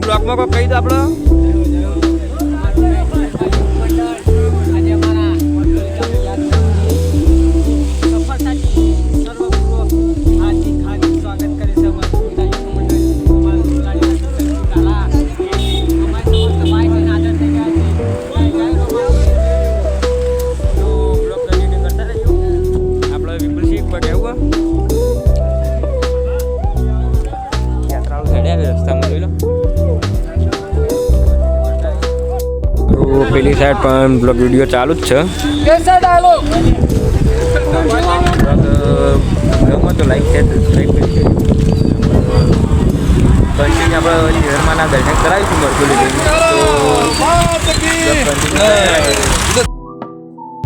બ્લોકમાં કોઈ કહી દો આપણો પેલી સાઈડ પણ બ્લોગ વિડીયો ચાલુ જ છે તો લાઈક શેર સબસ્ક્રાઈબ કરી કન્ટિન્યુ આપણે શહેરમાં દર્શન કરાવીશું મરકુલી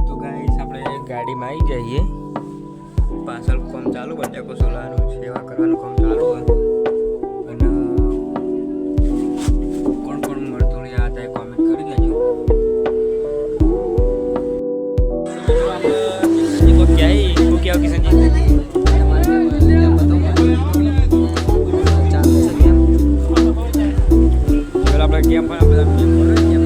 તો ગાઈસ આપણે ગાડીમાં આવી જઈએ પાછળ કામ ચાલુ બટાકો સોલાનું સેવા કરવાનું કામ ચાલુ હોય અને કોણ કોણ મળતું આ થાય કોમેન્ટ કરી દેજો क्या किशन जी चलो આપણે કેમ પણ બધા કેમ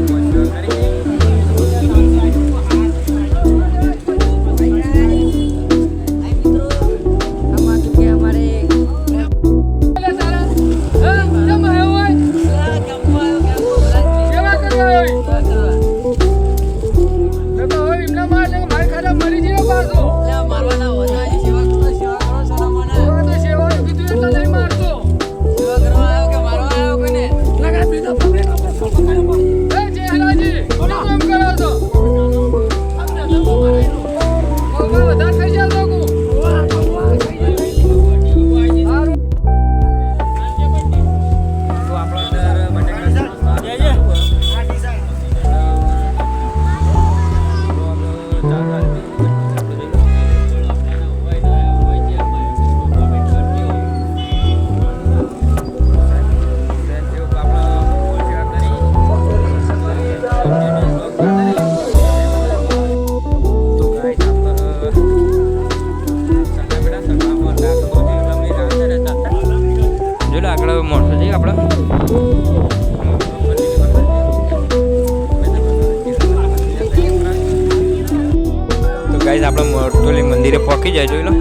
આપણે મોરતોલી મંદિરે પહોંચી જાય જોઈ લો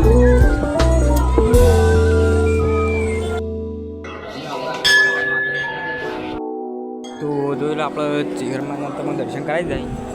તો જોઈ લો આપણે ચેરમાં તમે દર્શન કરાવી જાય